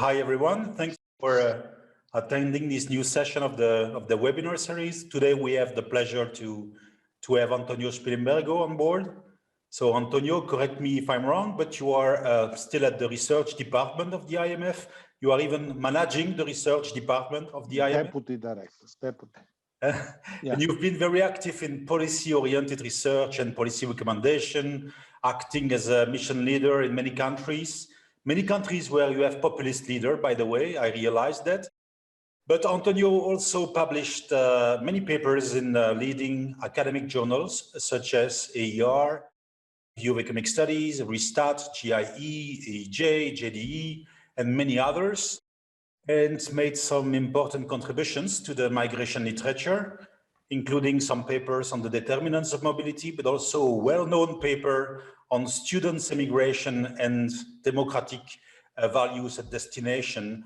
hi everyone. Thanks for attending this new session of the webinar series. Today we have the pleasure to have Antonio Spilimbergo on board. So Antonio, correct me if I'm wrong, but you are still at the research department of the IMF. You are even managing the research department of the IMF. Deputy director, deputy. Yeah. And you've been very active in policy-oriented research and policy recommendation, acting as a mission leader in many countries where you have populist leader, by the way, I realized that. But Antonio also published many papers in leading academic journals, such as AER, Review of Economic Studies, Restat, GIE, EJ, JDE, and many others, and made some important contributions to the migration literature, including some papers on the determinants of mobility, but also a well-known paper on students' immigration and democratic values at destination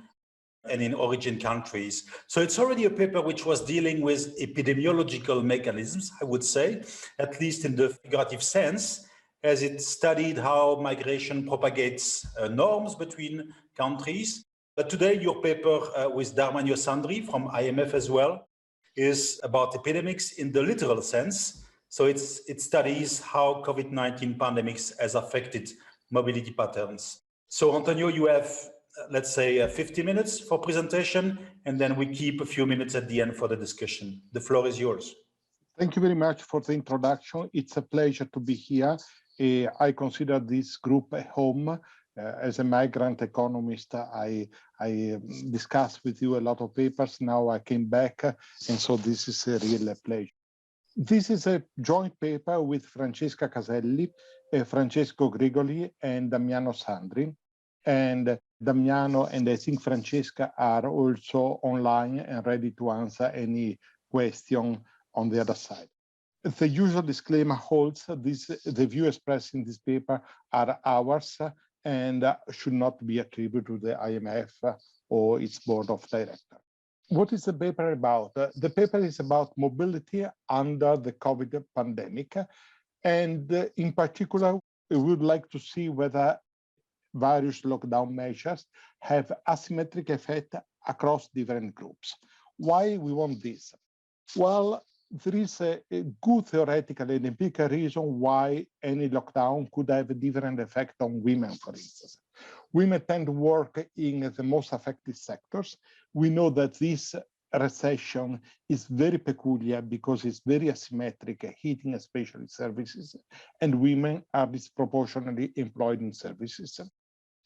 and in origin countries. So it's already a paper which was dealing with epidemiological mechanisms, I would say, at least in the figurative sense, as it studied how migration propagates norms between countries. But today, your paper with Damiano Sandri from IMF as well is about epidemics in the literal sense. So it studies how COVID-19 pandemics has affected mobility patterns. So Antonio, you have, let's say 50 minutes for presentation, and then we keep a few minutes at the end for the discussion. The floor is yours. Thank you very much for the introduction. It's a pleasure to be here. I consider this group a home. As a migrant economist, I discussed with you a lot of papers. Now I came back, and so this is a real pleasure. This is a joint paper with Francesca Caselli, Francesco Grigoli, and Damiano Sandri. And Damiano and I think Francesca are also online and ready to answer any question on the other side. The usual disclaimer holds. The view expressed in this paper are ours and should not be attributed to the IMF or its board of directors. What is the paper about? The paper is about mobility under the COVID pandemic. And in particular, we would like to see whether various lockdown measures have asymmetric effect across different groups. Why we want this? Well, there is a good theoretical and empirical reason why any lockdown could have a different effect on women, for instance. Women tend to work in the most affected sectors. We know that this recession is very peculiar because it's very asymmetric, hitting especially services, and women are disproportionately employed in services.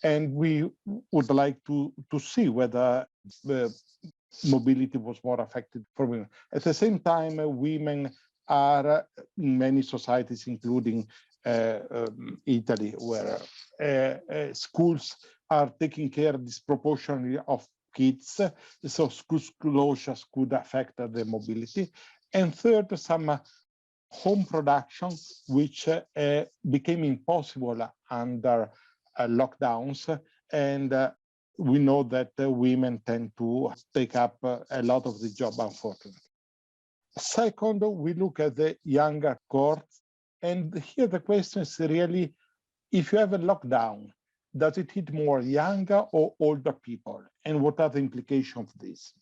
And we would like to see whether the mobility was more affected for women. At the same time, women are in many societies, including Italy, where schools are taking care disproportionately of kids, so school closures could affect the mobility. And third, some home production, which became impossible under lockdowns, and we know that women tend to take up a lot of the job, unfortunately. Second, we look at the younger cohorts, and here the question is really, if you have a lockdown, does it hit more younger or older people? And what are the implications of this?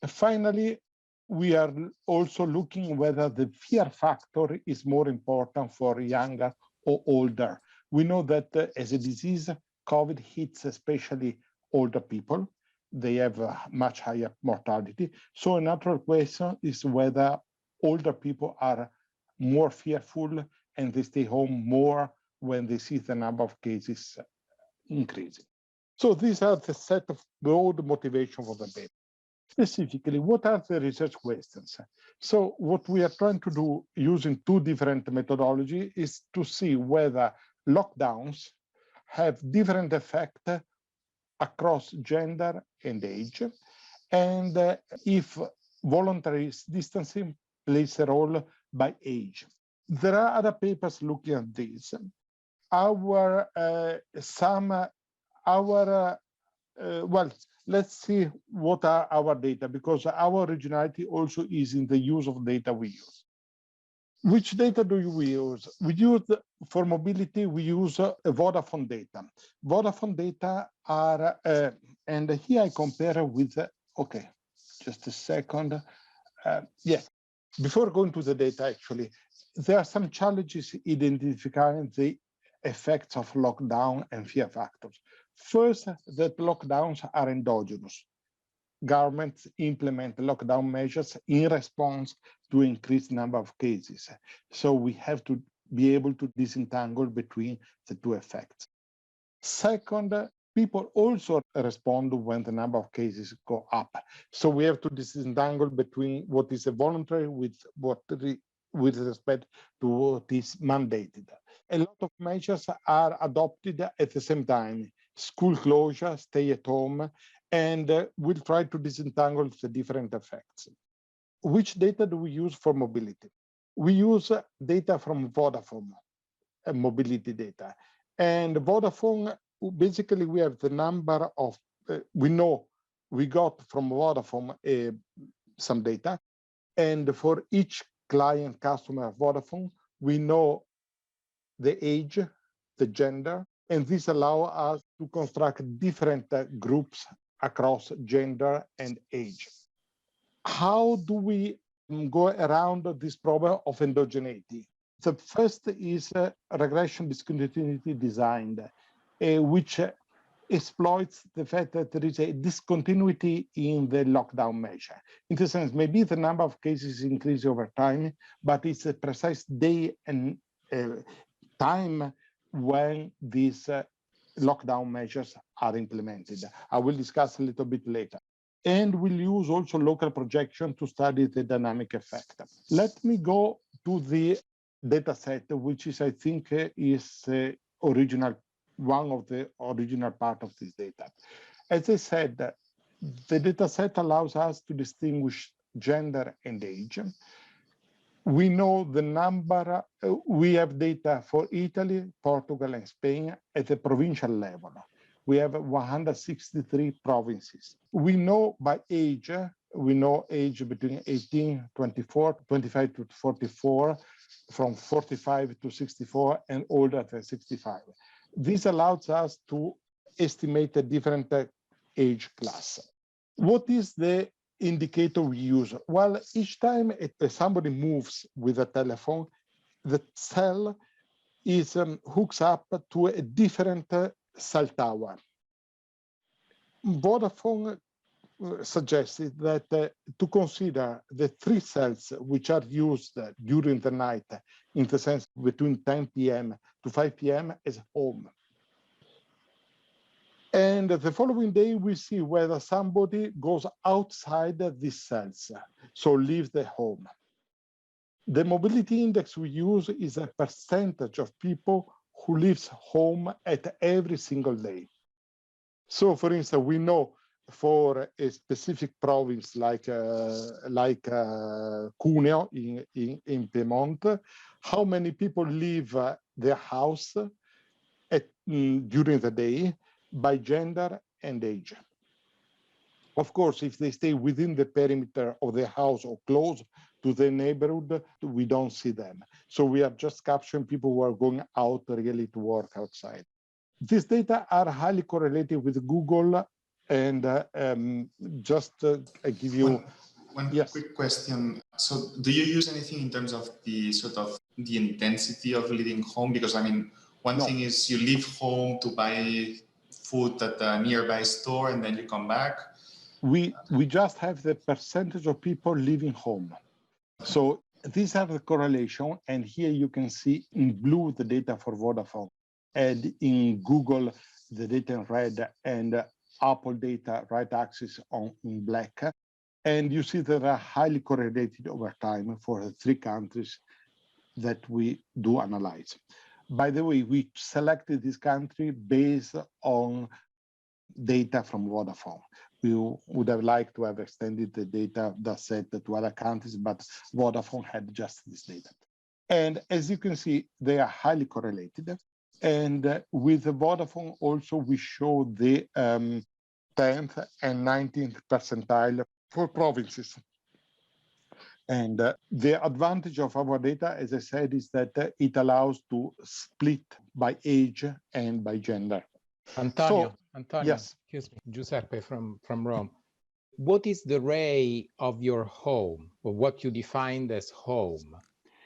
Finally, we are also looking whether the fear factor is more important for younger or older. We know that as a disease, COVID hits especially older people. They have a much higher mortality. So a natural question is whether older people are more fearful and they stay home more when they see the number of cases increasing. So these are the set of broad motivation for the paper. Specifically, what are the research questions? So what we are trying to do using two different methodologies is to see whether lockdowns have different effect across gender and age, and if voluntary distancing plays a role by age. There are other papers looking at this. Well, let's see what are our data, because our originality also is in the use of data we use. Which data do we use? We use, for mobility, we use Vodafone data. Vodafone data are And here I compare with, okay, just a second. Yeah, before going to the data, actually, there are some challenges identifying the effects of lockdown and fear factors. First, that lockdowns are endogenous. Governments implement lockdown measures in response to increased number of cases. So we have to be able to disentangle between the two effects. Second, people also respond when the number of cases go up. So we have to disentangle between what is voluntary with respect to what is mandated. A lot of measures are adopted at the same time. School closure, stay at home, and we'll try to disentangle the different effects. Which data do we use for mobility? We use data from Vodafone, mobility data. And Vodafone, basically we have the number of, we got from Vodafone some data. And for each client customer of Vodafone, we know the age, the gender, and this allows us to construct different groups across gender and age. How do we go around this problem of endogeneity? The first is regression discontinuity designed, which exploits the fact that there is a discontinuity in the lockdown measure. In the sense, maybe the number of cases increase over time, but it's a precise day and time when these lockdown measures are implemented. I will discuss a little bit later. And we'll use also local projection to study the dynamic effect. Let me go to the data set, which is, I think, is one of the original part of this data. As I said, the data set allows us to distinguish gender and age. We know the number, we have data for Italy, Portugal, and Spain at the provincial level. We have 163 provinces. We know by age, we know age between 18, 24, 25 to 44, from 45 to 64, and older than 65. This allows us to estimate a different age class. What is the indicator we use? Well, each time somebody moves with a telephone, the cell is hooks up to a different cell tower. Vodafone suggested that to consider the 3 cells which are used during the night, in the sense between 10 p.m. to 5 p.m. as home. And the following day, we see whether somebody goes outside these cells, so leaves the home. The mobility index we use is a percentage of people who leaves home at every single day. So, for instance, we know for a specific province like Cuneo in Piedmont, how many people leave their house during the day by gender and age. Of course, if they stay within the perimeter of the house or close to the neighborhood, we don't see them. So we are just capturing people who are going out really to work outside. These data are highly correlated with Google, and I give you one quick question. So do you use anything in terms of the the intensity of leaving home? Because I mean, one thing is you leave home to buy food at a nearby store and then you come back. We just have the percentage of people leaving home. So these are the correlation, and here you can see in blue the data for Vodafone, and in Google the data in red, and Apple data right axis in black. And you see that they are highly correlated over time for the 3 countries that we do analyze. By the way, we selected this country based on data from Vodafone. We would have liked to have extended the data set to other countries, but Vodafone had just this data. And as you can see, they are highly correlated. And with Vodafone also, we show the 10th and 19th percentile for provinces. And the advantage of our data, as I said, is that it allows to split by age and by gender. Antonio, Antonio, Yes. excuse me, Giuseppe from Rome. What is the ray of your home, or what you defined as home?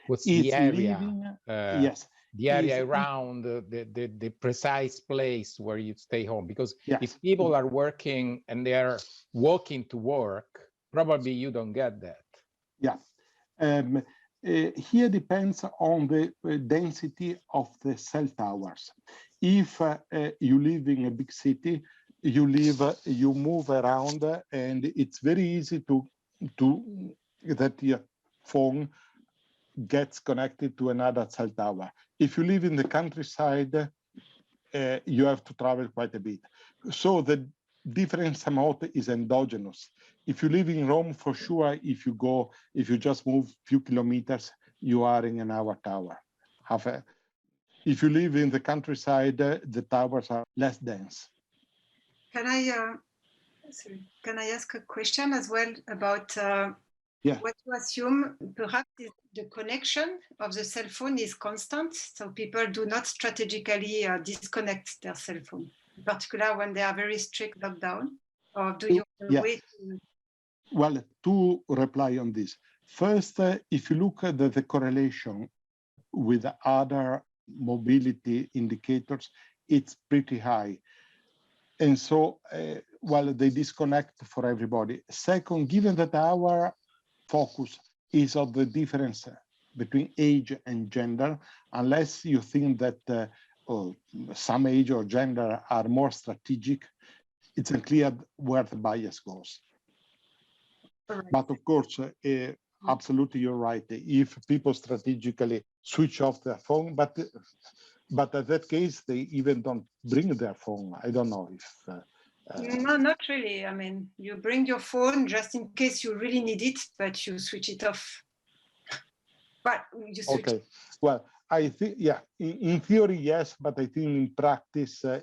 What's the area? Yes. The area around the precise place where you stay home. Because yes. if people are working and they are walking to work, probably you don't get that. Yeah. Here depends on the density of the cell towers. If you live in a big city, you move around, and it's very easy to that your phone gets connected to another cell tower. If you live in the countryside, you have to travel quite a bit. So the difference amount is endogenous. If you live in Rome, for sure, if you just move a few kilometers, you are in an hour tower. If you live in the countryside, the towers are less dense. Can I ask a question as well about what you assume perhaps the connection of the cell phone is constant, so people do not strategically disconnect their cell phone, in particular when they are very strict lockdown, or do you wait? Well, to reply on this, first, if you look at the correlation with other mobility indicators, it's pretty high. And so, well, they disconnect for everybody. Second, given that our focus is on the difference between age and gender, unless you think that some age or gender are more strategic, it's unclear where the bias goes. Right. But of course, absolutely, you're right. If people strategically switch off their phone, but in that case, they even don't bring their phone. I don't know if... No, not really. I mean, you bring your phone just in case you really need it, but you switch it off. But you switch. Okay. Well, I think, yeah, in theory, yes, but I think in practice, I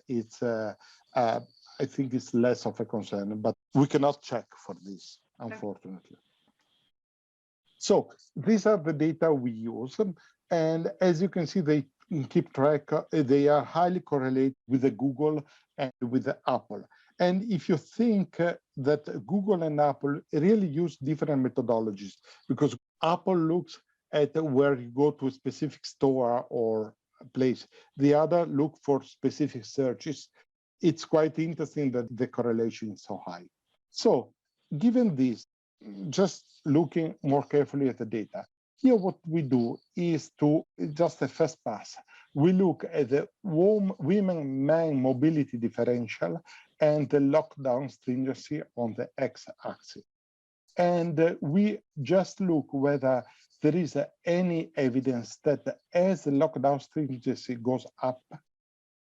think it's less of a concern, but we cannot check for this, unfortunately. So these are the data we use. And as you can see, they keep track, they are highly correlated with the Google and with the Apple. And if you think that Google and Apple really use different methodologies, because Apple looks at where you go to a specific store or place, the other look for specific searches, it's quite interesting that the correlation is so high. So given this, just looking more carefully at the data, here what we do is to, just a first pass, we look at the women-man mobility differential and the lockdown stringency on the x-axis. And we just look whether there is any evidence that as the lockdown stringency goes up,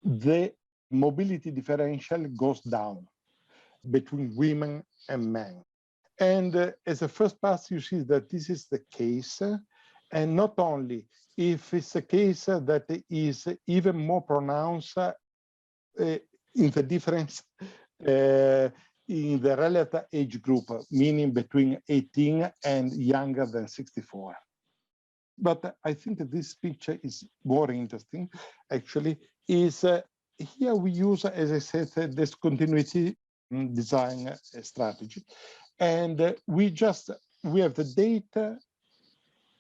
the mobility differential goes down between women and men. And as a first pass, you see that this is the case. And not only, if it's a case that is even more pronounced in the difference in the relative age group, meaning between 18 and younger than 64. But I think that this picture is more interesting, actually, is here we use, as I said, this continuity design strategy. And we have the data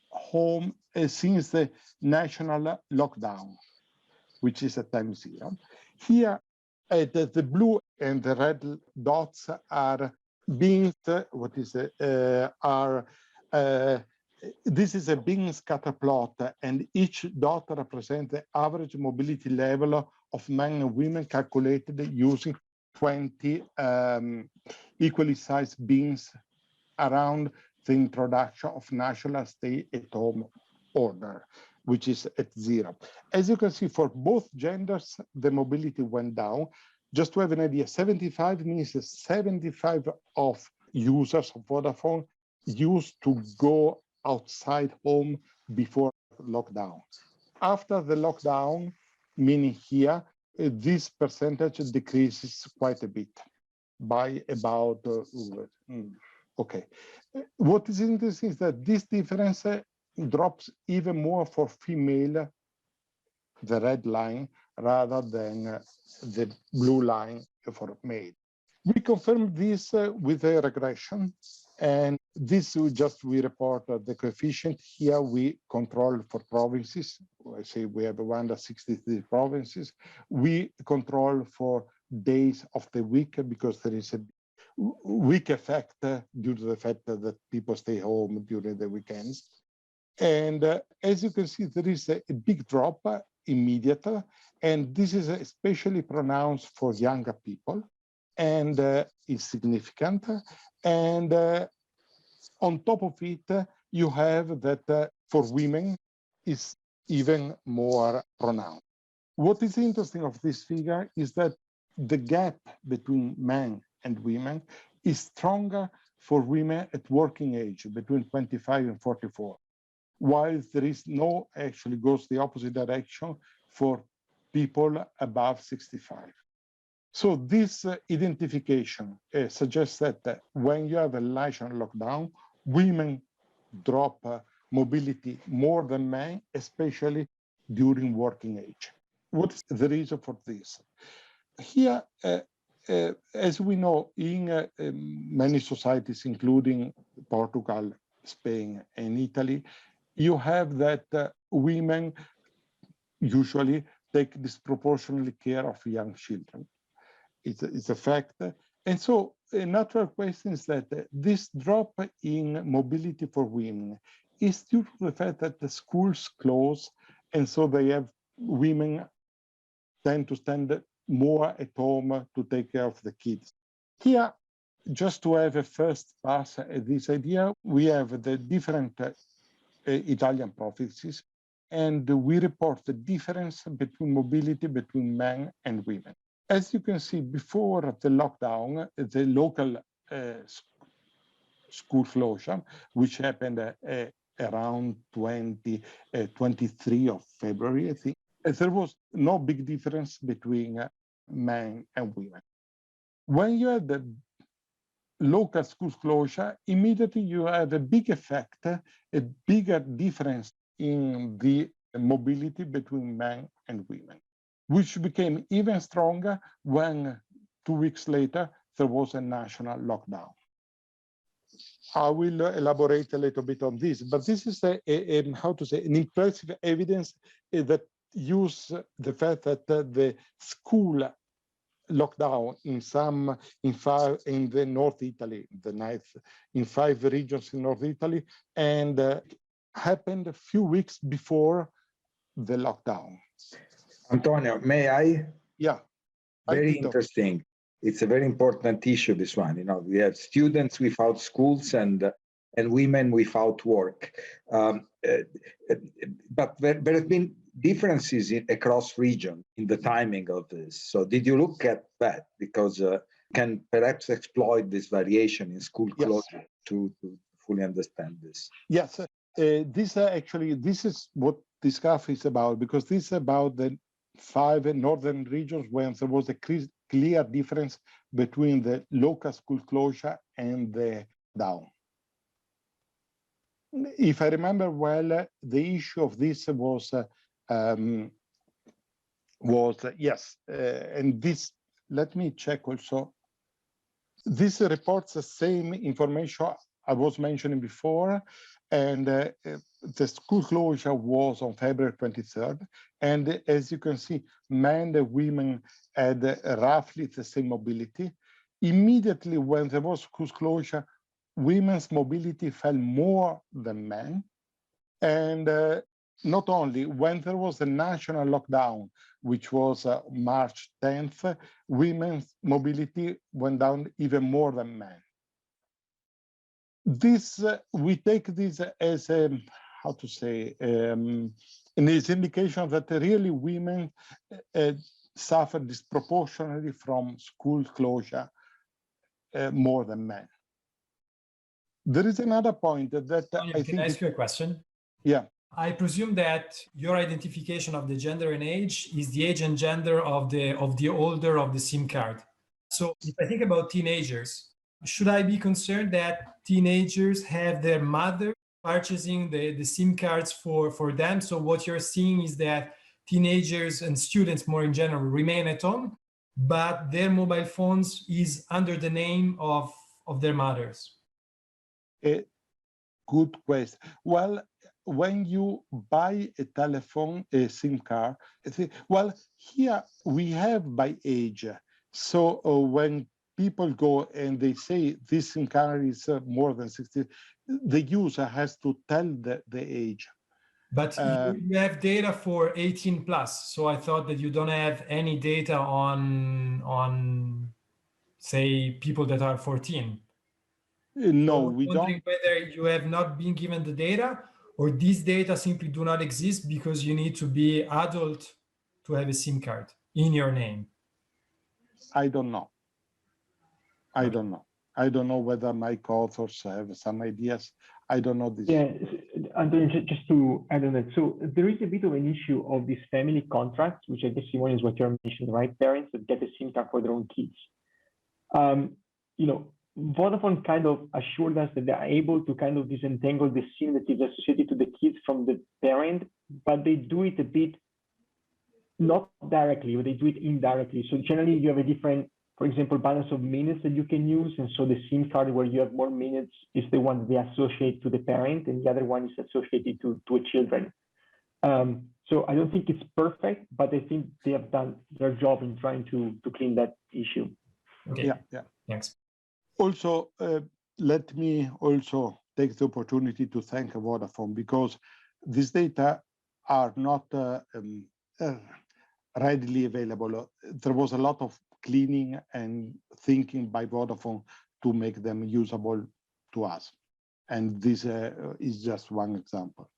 home since the national lockdown, which is at time 0. Here, the blue and the red dots are being, this is a Bing scatter plot, and each dot represents the average mobility level of men and women calculated using 20 equally sized bins around the introduction of national stay-at-home order, which is at 0. As you can see, for both genders, the mobility went down. Just to have an idea, 75 means 75 of users of Vodafone used to go outside home before lockdown. After the lockdown, meaning here, this percentage decreases quite a bit by about, okay. What is interesting is that this difference drops even more for female, the red line, rather than the blue line for male. We confirmed this with a regression, and this we report the coefficient. Here we control for provinces. I say we have 163 provinces. We control for days of the week because there is a week effect due to the fact that people stay home during the weekends. And as you can see, there is a big drop immediately, and this is especially pronounced for younger people, and is significant. And on top of it, you have that for women is even more pronounced. What is interesting of this figure is that the gap between men and women is stronger for women at working age, between 25 and 44, while there is no, actually goes the opposite direction for people above 65. So this identification suggests that when you have a national lockdown, women drop mobility more than men, especially during working age. What's the reason for this? Here, as we know, in many societies, including Portugal, Spain, and Italy, you have that women usually take disproportionately care of young children. It's a fact. And so a natural question is that this drop in mobility for women is due to the fact that the schools close, and so they have women tend to stand more at home to take care of the kids. Here, just to have a first pass at this idea, we have the different Italian provinces, and we report the difference between mobility between men and women. As you can see, before the lockdown, the local school closure, which happened around 23 of February, I think, there was no big difference between men and women. When you have the local school closure, immediately you have a big effect, a bigger difference in the mobility between men and women, which became even stronger when 2 weeks later there was a national lockdown. I will elaborate a little bit on this, but this is an impressive evidence that use the fact that the school lockdown in the North Italy, in 5 regions in North Italy, and happened a few weeks before the lockdown. Antonio, may I? Yeah. Very interesting. It's a very important issue, this one. You know, we have students without schools and women without work. But there have been differences across region in the timing of this. So did you look at that? Because can perhaps exploit this variation in school closure to fully understand this. Yes, this is what this graph is about, because this is about the 5 northern regions when there was a clear difference between the local school closure and the down. If I remember well, the issue of this was and this, let me check also. This reports the same information I was mentioning before, and the school closure was on February 23rd. And as you can see, men and women had roughly the same mobility. Immediately when there was school closure, women's mobility fell more than men. And not only, when there was a national lockdown, which was March 10th, women's mobility went down even more than men. This, we take this as a, how to say, an indication that really women suffer disproportionately from school closure more than men. There is another point that Can I ask you a question? Yeah. I presume that your identification of the gender and age is the age and gender of the holder of the SIM card. So if I think about teenagers, should I be concerned that teenagers have their mother purchasing the SIM cards for them? So what you're seeing is that teenagers and students more in general remain at home, but their mobile phones is under the name of their mothers? Good question. Well, when you buy a telephone, a SIM card, well, here we have by age. So when people go and they say this SIM card is more than 60, the user has to tell the age. But you have data for 18 plus. So I thought that you don't have any data on say, people that are 14. No, so we don't. Wondering whether you have not been given the data, or these data simply do not exist because you need to be adult to have a SIM card in your name. I don't know. I don't know. I don't know whether my co-authors have some ideas. I don't know this. Yeah, Antonio, just to add on that. So there is a bit of an issue of these family contracts, which I guess, Simone, is what you're mentioning, right? Parents that get a SIM card for their own kids. You know, Vodafone kind of assured us that they are able to kind of disentangle the SIM that is associated to the kids from the parent, but they do it a bit, not directly, but they do it indirectly. So generally you have a different, for example, balance of minutes that you can use. And so the SIM card where you have more minutes is the one that they associate to the parent, and the other one is associated to children. So I don't think it's perfect, but I think they have done their job in trying to clean that issue. Okay. Yeah. Thanks. Also, let me also take the opportunity to thank Vodafone, because these data are not readily available. There was a lot of cleaning and thinking by Vodafone to make them usable to us. And this is just one example.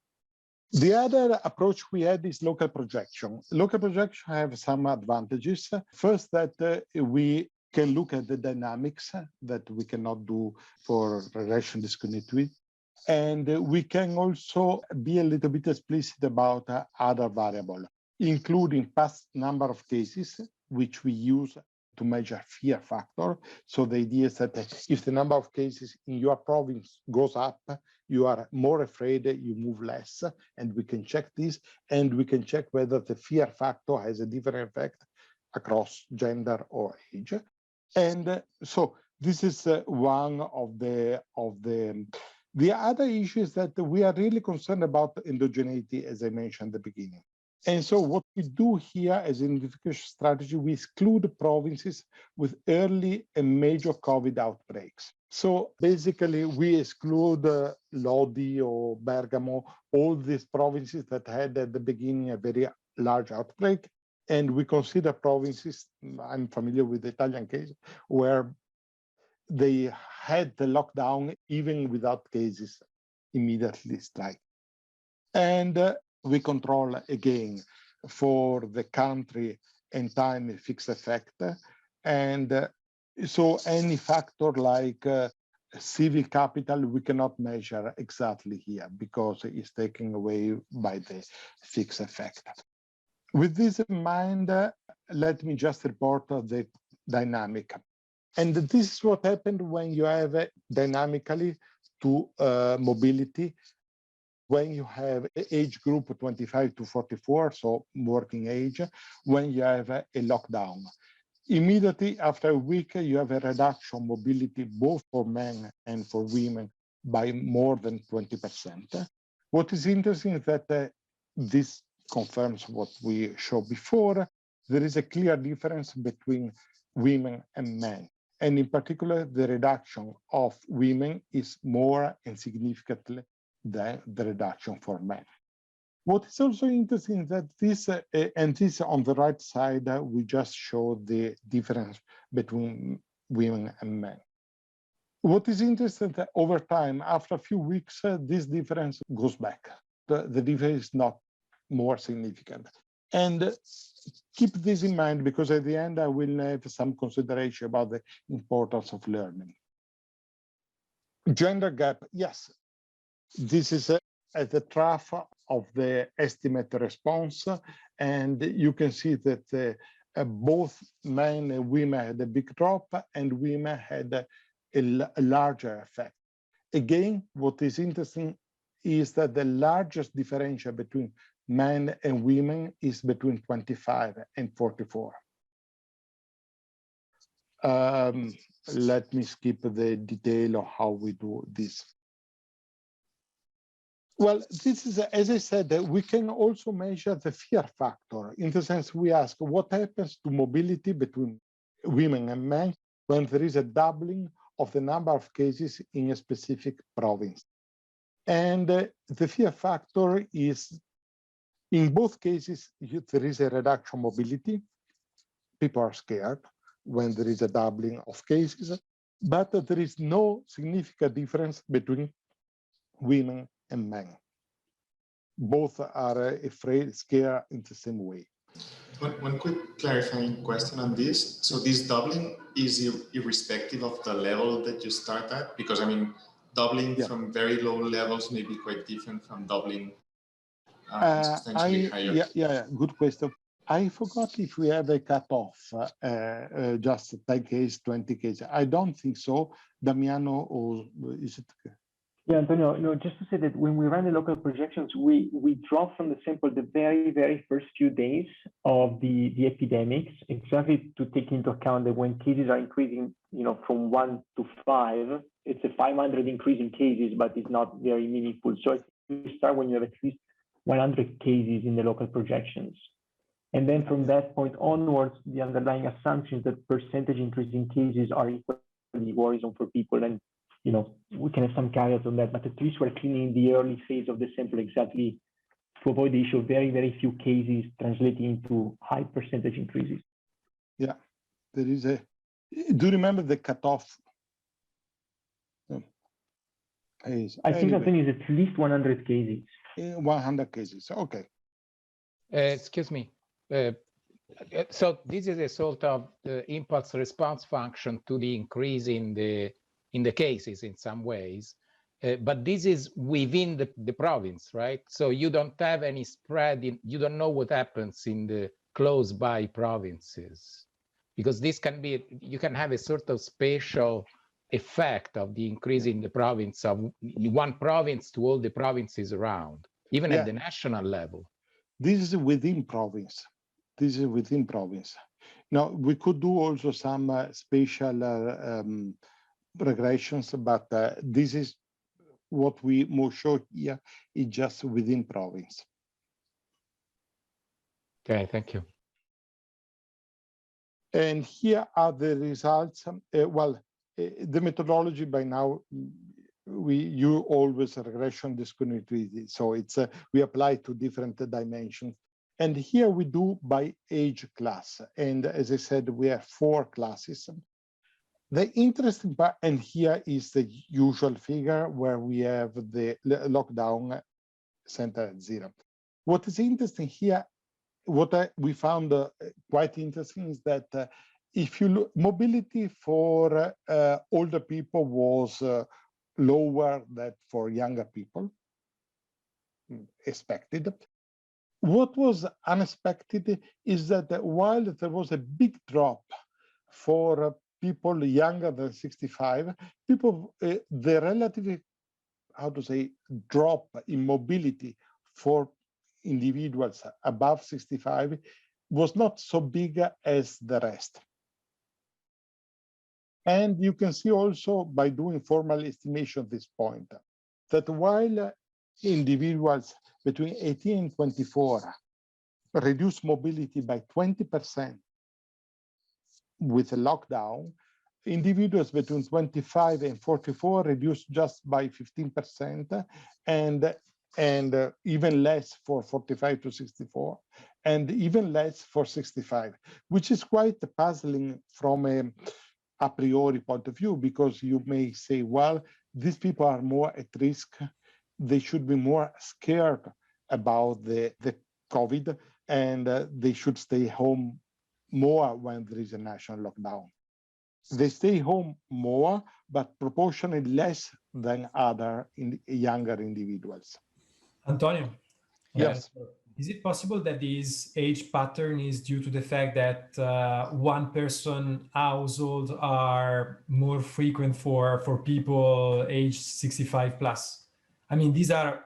The other approach we had is local projection. Local projection have some advantages. First, that we can look at the dynamics that we cannot do for regression discontinuity. And we can also be a little bit explicit about other variables, including past number of cases, which we use to measure fear factor. So the idea is that if the number of cases in your province goes up, you are more afraid, you move less, and we can check this, and we can check whether the fear factor has a different effect across gender or age. And so this is one of the other issues that we are really concerned about endogeneity, as I mentioned at the beginning. And so what we do here as an identification strategy, we exclude provinces with early and major COVID outbreaks. So basically we exclude Lodi or Bergamo, all these provinces that had at the beginning a very large outbreak. And we consider provinces, I'm familiar with the Italian case, where they had the lockdown even without cases immediately strike. And we control again for the country and time a fixed effect. And so any factor like civil capital, we cannot measure exactly here because it's taken away by the fixed effect. With this in mind, let me just report the dynamic. And this is what happened when you have dynamically to mobility, when you have age group 25 to 44, so working age, when you have a lockdown. Immediately after a week, you have a reduction mobility both for men and for women by more than 20%. What is interesting is that this confirms what we showed before. There is a clear difference between women and men. And in particular, the reduction of women is more and significantly than the reduction for men. What is also interesting is that this, and this on the right side, we just showed the difference between women and men. What is interesting that over time, after a few weeks, this difference goes back. The difference is not more significant. And keep this in mind, because at the end, I will have some consideration about the importance of learning. Gender gap, yes. This is at the trough of the estimate response. And you can see that both men and women had a big drop, and women had a larger effect. Again, what is interesting is that the largest differential between men and women is between 25 and 44. Let me skip the detail of how we do this. Well, this is, as I said, we can also measure the fear factor. In the sense, we ask what happens to mobility between women and men when there is a doubling of the number of cases in a specific province. And the fear factor is, in both cases, there is a reduction of mobility. People are scared when there is a doubling of cases, but there is no significant difference between women and men. Both are afraid, scared in the same way. One quick clarifying question on this. So this doubling is irrespective of the level that you start at? Because I mean, doubling from very low levels may be quite different from doubling substantially higher. Yeah, good question. I forgot if we have a cutoff, just 10 cases, 20 cases. I don't think so. Damiano, or is it? Yeah, Antonio, no, just to say that when we ran the local projections, we draw from the sample the very, very first few days of the epidemics, exactly to take into account that when cases are increasing, from 1 to 5, it's a 500 increase in cases, but it's not very meaningful. So we start when you have at least 100 cases in the local projections. And then from that point onwards, the underlying assumption is that percentage increase in cases are equally worrisome for people. And, we can have some caveats on that, but at least we're cleaning the early phase of the sample exactly to avoid the issue of very, very few cases translating into high percentage increases. Yeah, there is a, do you remember the cutoff? I think that thing is at least 100 cases. 100 cases, okay. Excuse me. So this is a sort of impulse response function to the increase in the cases in some ways, but this is within the province, right? So you don't have any spread you don't know what happens in the close by provinces, because this can be, you can have a sort of spatial effect of the increase in the province of one province to all the provinces around, even at the national level. This is within province. This is within province. Now, we could do also some spatial regressions, but this is what we more show here is just within province. Okay, thank you. And here are the results. The methodology by now, you always regression discontinuity. So it's we apply to different dimensions. And here we do by age class. And as I said, we have 4 classes. The interesting part, and here is the usual figure where we have the lockdown center at 0. What is interesting here, what we found quite interesting is that if you look, mobility for older people was lower than for younger people, expected. What was unexpected is that while there was a big drop for people younger than 65, people, the relative, drop in mobility for individuals above 65 was not so big as the rest. And you can see also by doing formal estimation at this point, that while individuals between 18 and 24 reduce mobility by 20% with a lockdown, individuals between 25 and 44 reduce just by 15%, and even less for 45 to 64, and even less for 65, which is quite puzzling from a priori point of view, because you may say, well, these people are more at risk, they should be more scared about the COVID, and they should stay home more when there is a national lockdown. They stay home more, but proportionally less than other younger individuals. Antonio? Yes. Is it possible that this age pattern is due to the fact that one person household are more frequent for people aged 65 plus? I mean, these are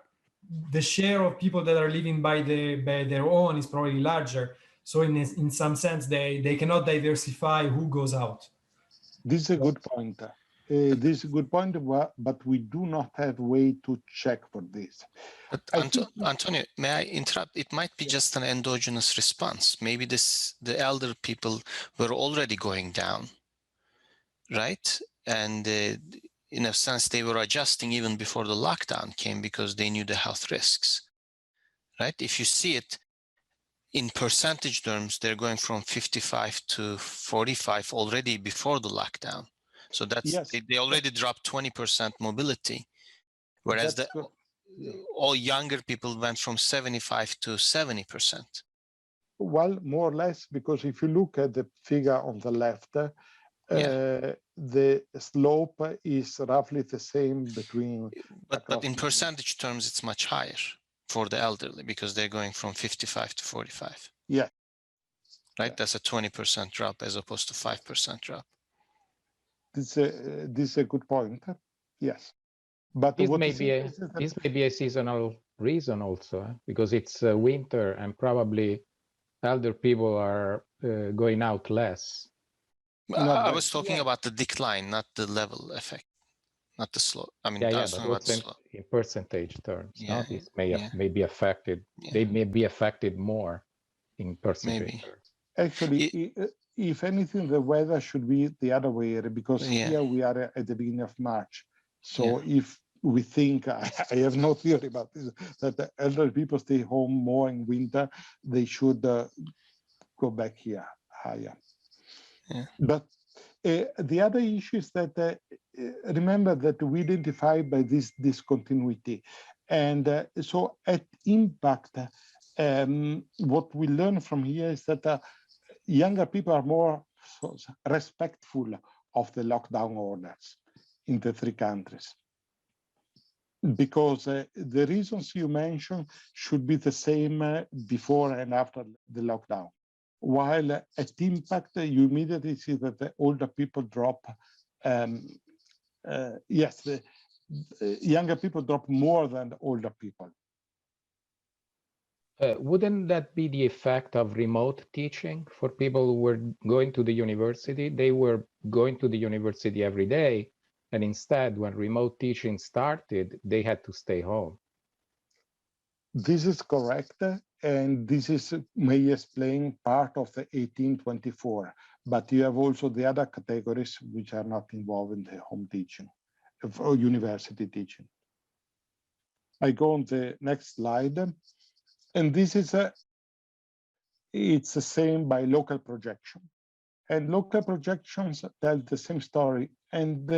the share of people that are living by their own is probably larger. So in some sense, they cannot diversify who goes out. This is a good point. This is a good point, but we do not have way to check for this. But Antonio, may I interrupt? It might be just an endogenous response. Maybe the elder people were already going down, right? And in a sense, they were adjusting even before the lockdown came because they knew the health risks, right? If you see it in percentage terms, they're going from 55 to 45 already before the lockdown. So that's, yes, they already dropped 20% mobility, whereas all younger people went from 75 to 70%. Well, more or less, because if you look at the figure on the left, the slope is roughly the same between. But in percentage terms, it's much higher for the elderly because they're going from 55 to 45. Yeah. Right? That's a 20% drop as opposed to 5% drop. This is a good point. Yes. But this may be a seasonal reason also, because it's winter and probably elder people are going out less. I was talking about the decline, not the level effect, not the slope. I mean, I was talking about the slope. In percentage terms, this may be affected. They may be affected more in percentage terms. Actually, if anything, the weather should be the other way, because here we are at the beginning of March. So if we think, I have no theory about this, that the elderly people stay home more in winter, they should go back here higher. Yeah. But the other issue is that remember that we identify by this discontinuity. And so at impact, what we learn from here is that younger people are more respectful of the lockdown orders in the three countries, because the reasons you mentioned should be the same before and after the lockdown. While at impact, you immediately see that the older people drop. Yes, the younger people drop more than the older people. Wouldn't that be the effect of remote teaching for people who were going to the university? They were going to the university every day, and instead, when remote teaching started, they had to stay home. This is correct, and this may explain part of the 1824, but you have also the other categories which are not involved in the home teaching or university teaching. I go on the next slide. And this is it's the same by local projection. And local projections tell the same story. And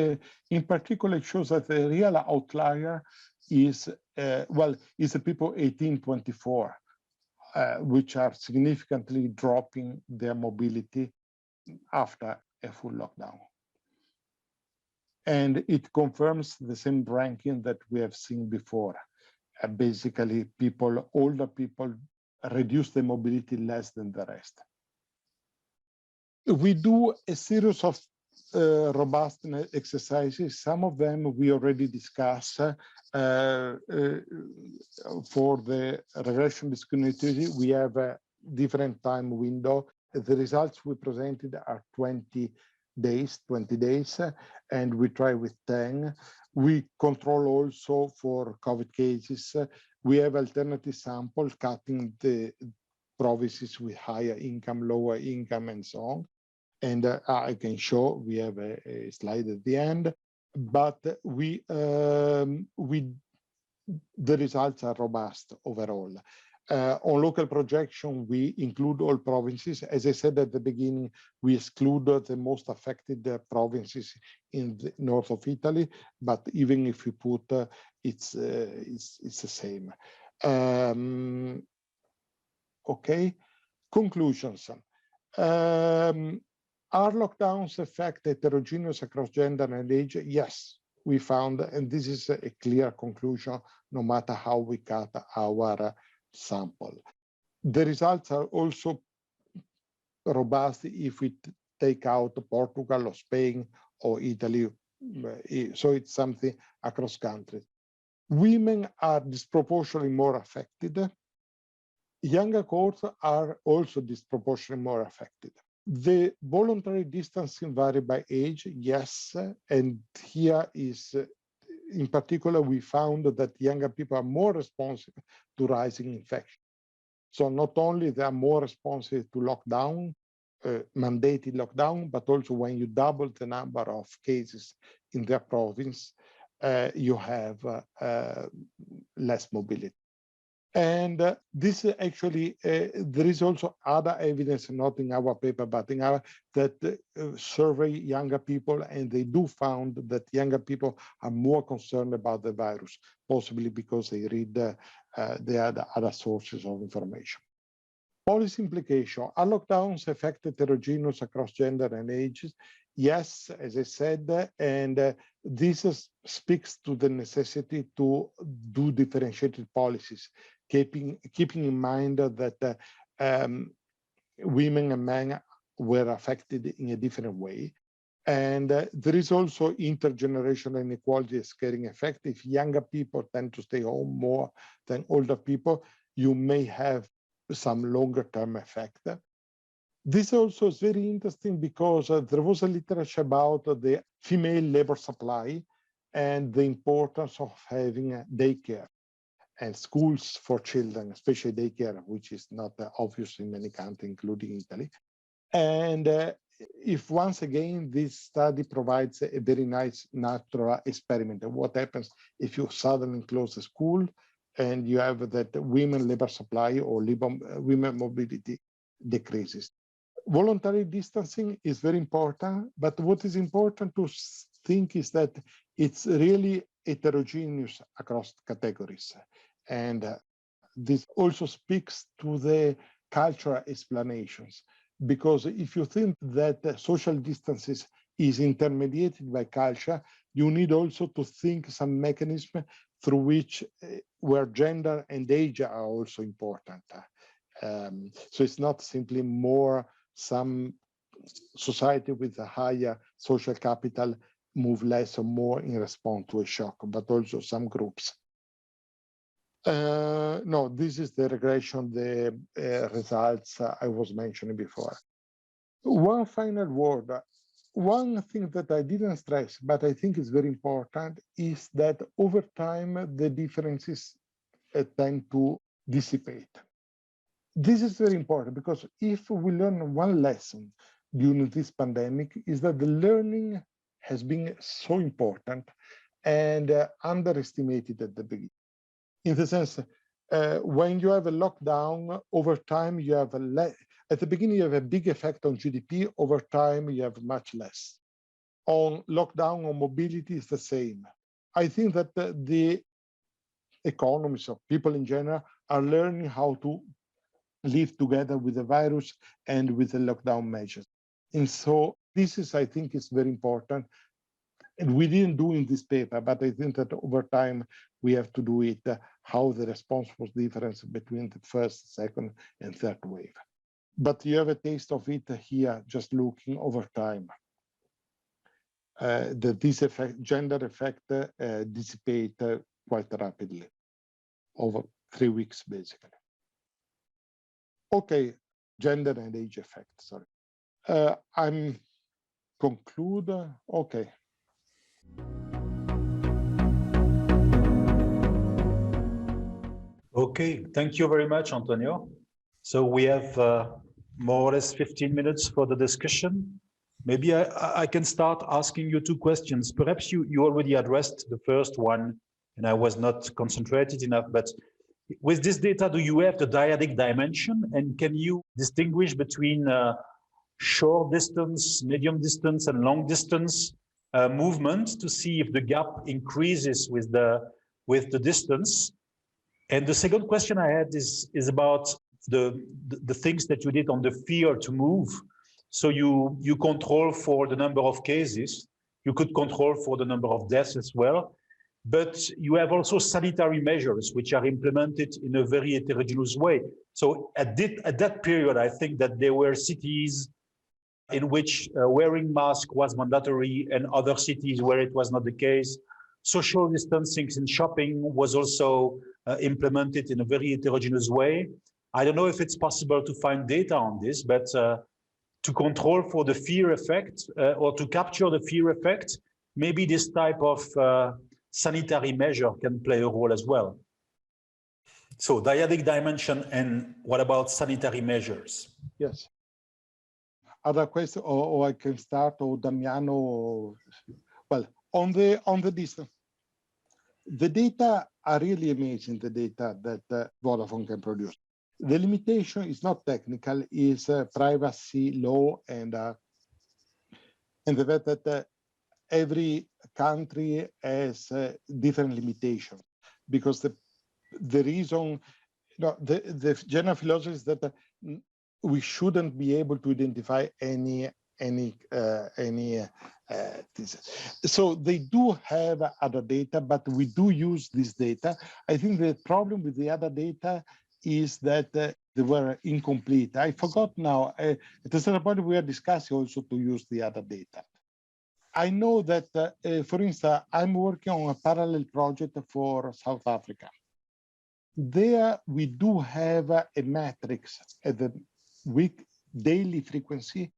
in particular, it shows that the real outlier is, is the people 1824, which are significantly dropping their mobility after a full lockdown. And it confirms the same ranking that we have seen before. Basically, older people reduce their mobility less than the rest. We do a series of robustness exercises. Some of them we already discussed for the regression discontinuity. We have a different time window. The results we presented are 20 days, and we try with 10. We control also for COVID cases. We have alternative sample cutting the provinces with higher income, lower income, and so on. And I can show, we have a slide at the end, but the results are robust overall. On local projection, we include all provinces. As I said at the beginning, we exclude the most affected provinces in the north of Italy, but even if we put, it's the same. Okay, conclusions. Are lockdowns affect heterogeneous across gender and age? Yes, we found, and this is a clear conclusion, no matter how we cut our sample. The results are also robust if we take out Portugal or Spain or Italy. So it's something across countries. Women are disproportionately more affected. Younger cohorts are also disproportionately more affected. The voluntary distancing vary by age, yes, and here is, in particular, we found that younger people are more responsive to rising infection. So not only they are more responsive to lockdown, mandated lockdown, but also when you double the number of cases in their province, you have less mobility. And this actually, there is also other evidence, not in our paper, but in our, that survey younger people, and they do found that younger people are more concerned about the virus, possibly because they read the other sources of information. Policy implication, are lockdowns affect heterogeneous across gender and ages? Yes, as I said, and this speaks to the necessity to do differentiated policies, keeping in mind that women and men were affected in a different way. And there is also intergenerational inequality, a scaring effect. If younger people tend to stay home more than older people, you may have some longer term effect. This also is very interesting because there was a literature about the female labor supply and the importance of having daycare and schools for children, especially daycare, which is not obvious in many countries, including Italy. And if once again, this study provides a very nice natural experiment of what happens if you suddenly close the school and you have that women labor supply or women mobility decreases. Voluntary distancing is very important, but what is important to think is that it's really heterogeneous across categories. And this also speaks to the cultural explanations, because if you think that social distances is intermediated by culture, you need also to think some mechanism through which where gender and age are also important. So it's not simply more some society with a higher social capital move less or more in response to a shock, but also some groups. No, this is the regression, the results I was mentioning before. One final word. One thing that I didn't stress, but I think is very important, is that over time, the differences tend to dissipate. This is very important because if we learn one lesson during this pandemic is that the learning has been so important and underestimated at the beginning. In the sense, when you have a lockdown, over time you have at the beginning you have a big effect on GDP, over time you have much less. On lockdown, on mobility is the same. I think that the economists or people in general are learning how to live together with the virus and with the lockdown measures. And so this is, I think, is very important. And we didn't do in this paper, but I think that over time we have to do it, how the response was different between the first, second, and third wave. But you have a taste of it here, just looking over time. That this effect, gender effect, dissipate quite rapidly over 3 weeks, basically. Okay, gender and age effect, sorry. I'm conclude, okay. Okay, thank you very much, Antonio. So we have more or less 15 minutes for the discussion. Maybe I can start asking you 2 questions. Perhaps you already addressed the first one and I was not concentrated enough, but with this data, do you have the dyadic dimension? And can you distinguish between short distance, medium distance, and long distance movement to see if the gap increases with the distance? And the second question I had is about the things that you did on the fear to move. So you control for the number of cases, you could control for the number of deaths as well, but you have also sanitary measures which are implemented in a very heterogeneous way. So at that period, I think that there were cities in which wearing mask was mandatory and other cities where it was not the case. Social distancing in shopping was also implemented in a very heterogeneous way. I don't know if it's possible to find data on this, but to control for the fear effect or to capture the fear effect, maybe this type of sanitary measure can play a role as well. So dyadic dimension, and what about sanitary measures? Yes. Other question, or I can start, or Damiano. Well, on the distance, the data are really amazing. The data that Vodafone can produce. The limitation is not technical; is privacy law and the fact that every country has different limitations. Because the reason, the general philosophy is that we shouldn't be able to identify any so they do have other data, but we do use this data. I think the problem with the other data is that they were incomplete. I forgot now. At a certain point, we are discussing also to use the other data. I know that, for instance, I'm working on a parallel project for South Africa. There, we do have a matrix at the daily frequency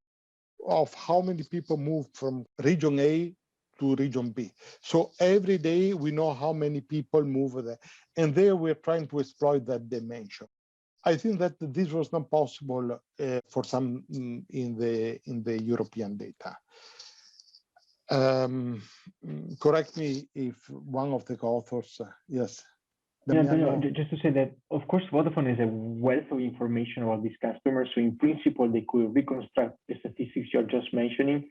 of how many people move from region A to region B. So every day we know how many people move there. And there we're trying to exploit that dimension. I think that this was not possible for some in the European data. Correct me if one of the authors, yes. Yeah, just to say that, of course, Vodafone has a wealth of information about these customers. So in principle, they could reconstruct the statistics you're just mentioning.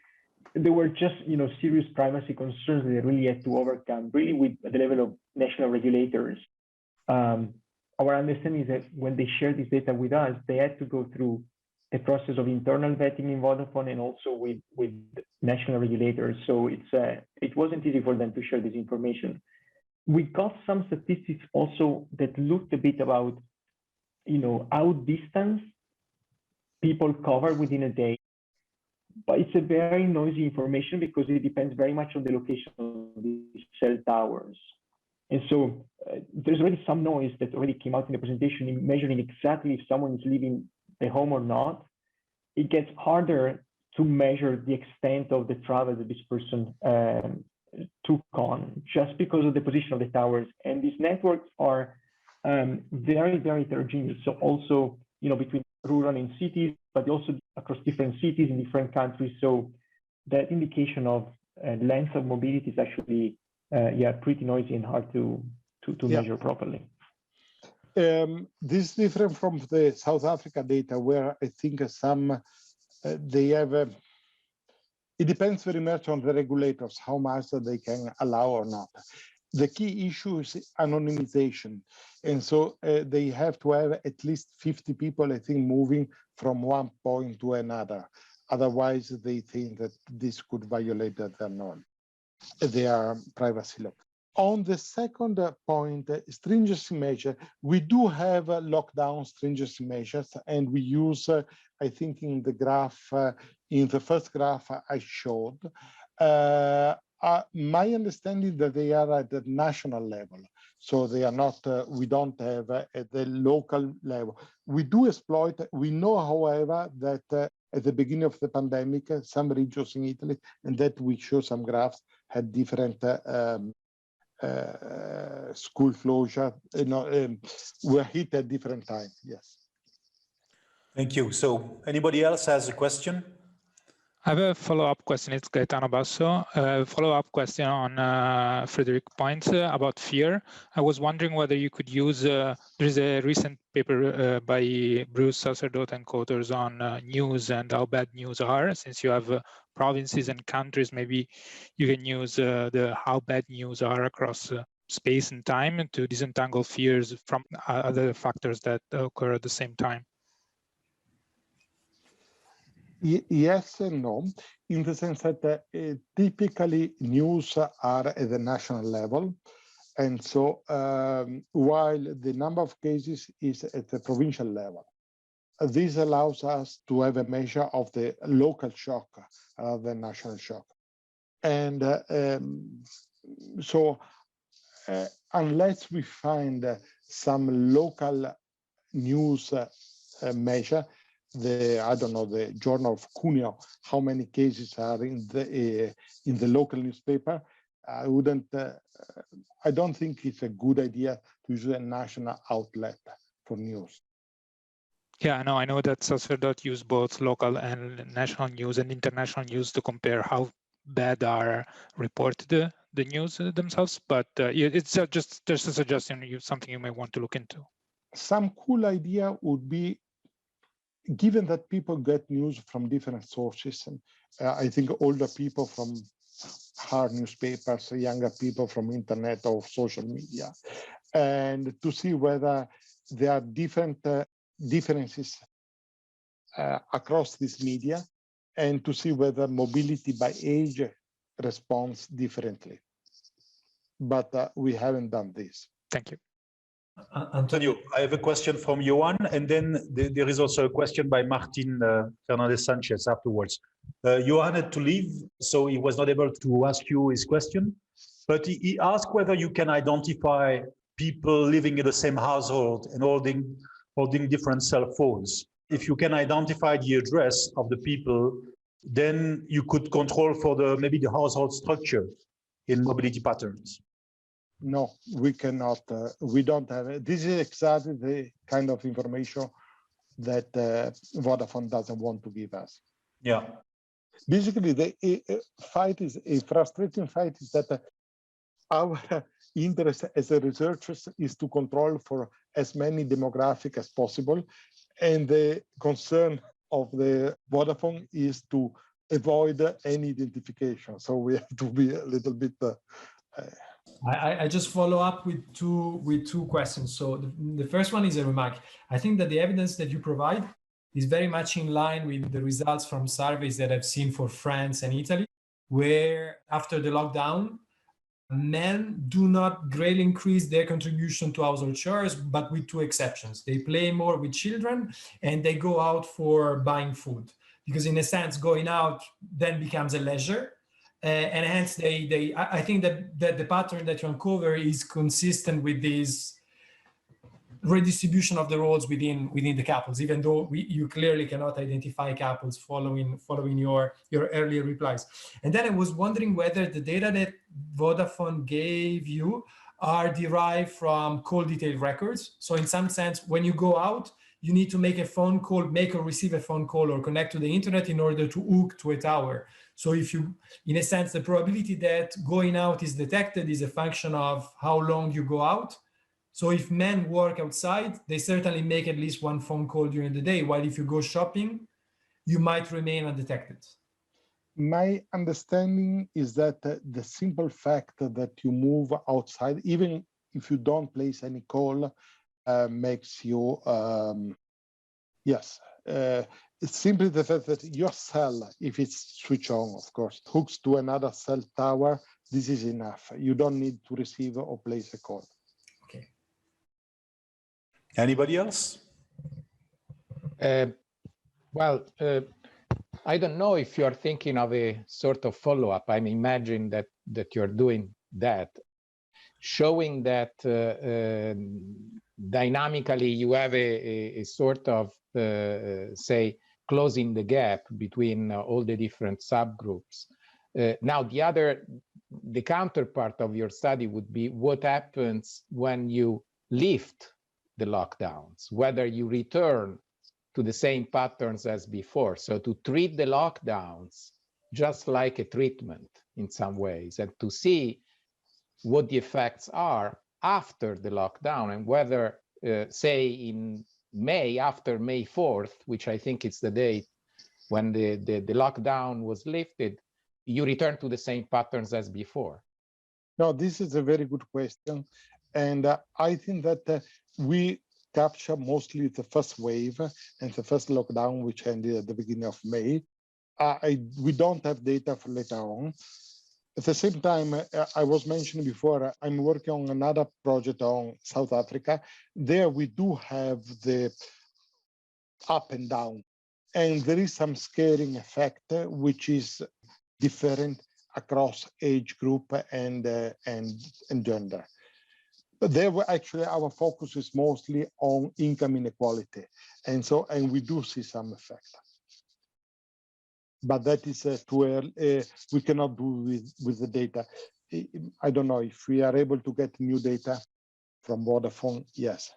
There were just, serious privacy concerns they really had to overcome, really with at the level of national regulators. Our understanding is that when they shared this data with us, they had to go through a process of internal vetting in Vodafone and also with national regulators. So it wasn't easy for them to share this information. We got some statistics also that looked a bit about, how distance people cover within a day. But it's a very noisy information because it depends very much on the location of the cell towers. And so there's already some noise that already came out in the presentation in measuring exactly if someone is leaving the home or not. It gets harder to measure the extent of the travel that this person took on just because of the position of the towers. And these networks are very, very heterogeneous. So also, between rural and cities, but also across different cities in different countries. So that indication of length of mobility is actually, pretty noisy and hard to measure properly. This is different from the South Africa data, where I think they have it depends very much on the regulators, how much they can allow or not. The key issue is anonymization. And so they have to have at least 50 people, I think, moving from one point to another. Otherwise, they think that this could violate their privacy law. On the second point, stringency measure, we do have lockdown stringency measures, and we use, I think in the graph, in the first graph I showed, my understanding that they are at the national level. So they are not, we don't have at the local level. We do exploit, we know, however, that at the beginning of the pandemic, some regions in Italy, and that we show some graphs, had different school closure, were hit at different times, yes. Thank you. So anybody else has a question? I have a follow-up question. It's Gaetano Basso. Follow-up question on Frédéric's point about fear. I was wondering whether you could use, there's a recent paper by Bruce Sacerdote and co-authors on news and how bad news are. Since you have provinces and countries, maybe you can use the how bad news are across space and time to disentangle fears from other factors that occur at the same time. Yes and no, in the sense that typically news are at the national level. And so while the number of cases is at the provincial level, this allows us to have a measure of the local shock, the national shock. And so unless we find some local news measure, I don't know, the journal of Cuneo, how many cases are in the local newspaper. I don't think it's a good idea to use a national outlet for news. Yeah, no, I know that Sacerdote use both local and national news and international news to compare how bad are reported the news themselves. But it's just a suggestion, something you may want to look into. Some cool idea would be, given that people get news from different sources, and I think older people from hard newspapers, younger people from internet or social media, and to see whether there are differences across this media, and to see whether mobility by age responds differently. But we haven't done this. Thank you. Antonio, I have a question from Johan, and then there is also a question by Martin Fernandez Sanchez afterwards. Johan had to leave, so he was not able to ask you his question, but he asked whether you can identify people living in the same household and holding different cell phones. If you can identify the address of the people, then you could control for maybe the household structure in mobility patterns. No, we cannot. We don't have it. This is exactly the kind of information that Vodafone doesn't want to give us. Yeah. Basically, the fight is a frustrating fight. Is that our interest as a researchers is to control for as many demographic as possible, and the concern of the Vodafone is to avoid any identification. So we have to be a little bit. I just follow up with two questions. So the first one is a remark. I think that the evidence that you provide is very much in line with the results from surveys that I've seen for France and Italy, where after the lockdown, men do not greatly increase their contribution to household chores, but with two exceptions. They play more with children and they go out for buying food, because in a sense, going out then becomes a leisure. And hence, I think that the pattern that you uncover is consistent with this redistribution of the roles within the couples, even though you clearly cannot identify couples following your earlier replies. And then I was wondering whether the data that Vodafone gave you are derived from call detail records. So in some sense, when you go out, you need to make a phone call, make or receive a phone call, or connect to the internet in order to hook to a tower. So if you, in a sense, the probability that going out is detected is a function of how long you go out. So if men work outside, they certainly make at least one phone call during the day, while if you go shopping, you might remain undetected. My understanding is that the simple fact that you move outside, even if you don't place any call, makes you, it's simply the fact that your cell, if it's switched on, of course, hooks to another cell tower, this is enough. You don't need to receive or place a call. Okay. Anybody else? I don't know if you're thinking of a sort of follow-up. I'm imagining that you're doing that, showing that dynamically you have a sort of, say, closing the gap between all the different subgroups. Now, the counterpart of your study would be what happens when you lift the lockdowns, whether you return to the same patterns as before. So to treat the lockdowns just like a treatment in some ways, and to see what the effects are after the lockdown, and whether, say, in May, after May 4th, which I think is the date when the lockdown was lifted, you return to the same patterns as before. No, this is a very good question. And I think that we capture mostly the first wave and the first lockdown, which ended at the beginning of May. We don't have data for later on. At the same time, I was mentioning before, I'm working on another project on South Africa. There we do have the up and down, and there is some scaling effect, which is different across age group and gender. there were actually our focus is mostly on income inequality, and we do see some effect. But that is too early. We cannot do with the data. I don't know if we are able to get new data from Vodafone. Yes.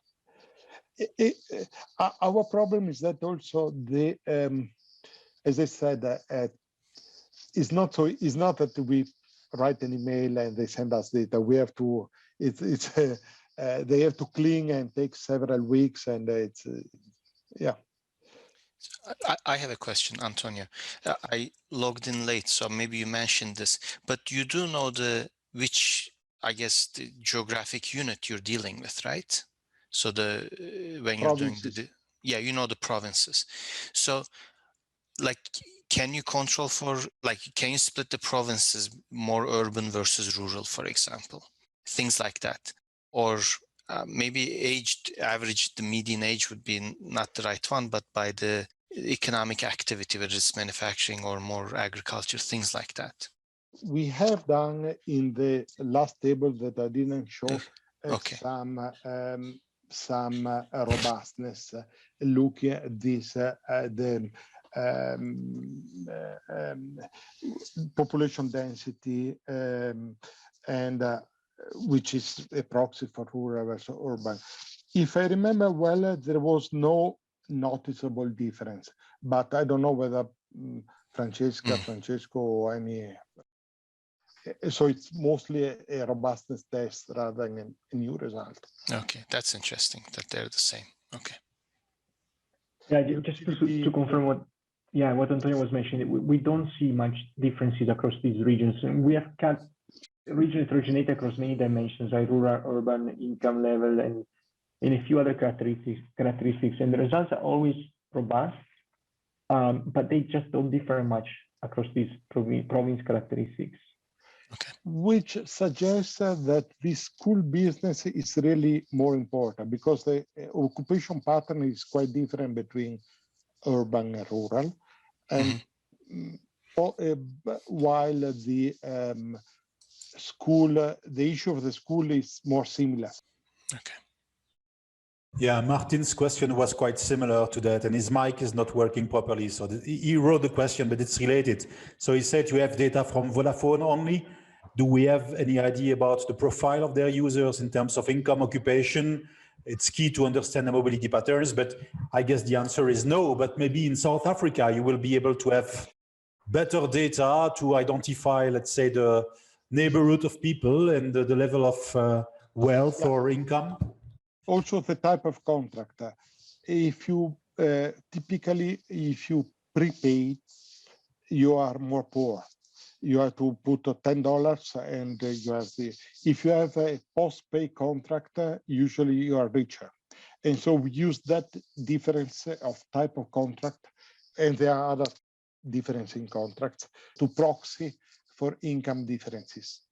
Our problem is that also the, as I said, it's not that we write an email and they send us data. We have to. They have to clean and take several weeks, and it's yeah. I have a question, Antonio. I logged in late, so maybe you mentioned this, but you do know which, I guess, the geographic unit you're dealing with, right? So when you're Provinces. doing yeah, you know the provinces. So, like, can you control for, like, can you split the provinces more urban versus rural, for example? Things like that. Or maybe average, the median age would be not the right one, but by the economic activity, whether it's manufacturing or more agriculture, things like that. We have done in the last table that I didn't show Okay. some robustness looking at this the population density and which is a proxy for rural versus urban. If I remember well, there was no noticeable difference, but I don't know whether Francesco, or any. So it's mostly a robustness test rather than a new result. Okay, that's interesting that they're the same. Okay. Yeah, just to confirm what Antonio was mentioning, we don't see much differences across these regions. And we have cut region heterogeneity across many dimensions, like rural, urban, income level, and a few other characteristics. And the results are always robust, but they just don't differ much across these province characteristics. Okay. Which suggests that this school business is really more important because the occupation pattern is quite different between urban and rural, and while the the issue of the school is more similar. Okay. Yeah, Martin's question was quite similar to that, and his mic is not working properly. So he wrote the question, but it's related. So he said, you have data from Vodafone only. Do we have any idea about the profile of their users in terms of income, occupation? It's key to understand the mobility patterns, but I guess the answer is no. But maybe in South Africa, you will be able to have better data to identify, let's say, the neighborhood of people and the level of wealth or income. Also the type of contract. If you typically, if you prepaid, you are more poor. You have to put $10 and you have if you have a post-pay contract, usually you are richer. And so we use that difference of type of contract, and there are other differences in contracts to proxy for income differences.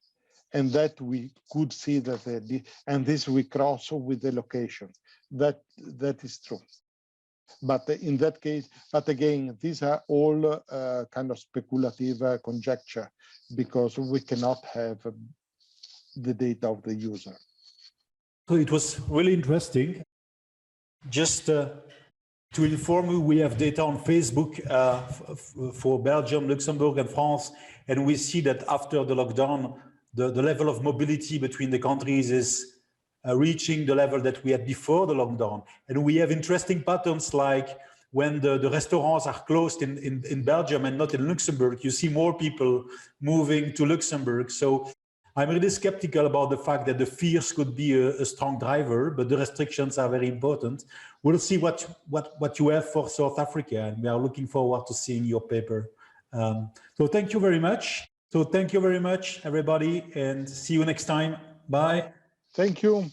And that we could see that, and this we cross with the location. That is true. But in that case, but again, these are all kind of speculative conjecture because we cannot have the data of the user. So it was really interesting. Just to inform you, we have data on Facebook for Belgium, Luxembourg, and France, and we see that after the lockdown, the level of mobility between the countries is reaching the level that we had before the lockdown. And we have interesting patterns like when the restaurants are closed in Belgium and not in Luxembourg, you see more people moving to Luxembourg. So I'm really skeptical about the fact that the fears could be a strong driver, but the restrictions are very important. We'll see what you have for South Africa, and we are looking forward to seeing your paper. So thank you very much. So thank you very much, everybody, and see you next time. Bye. Thank you.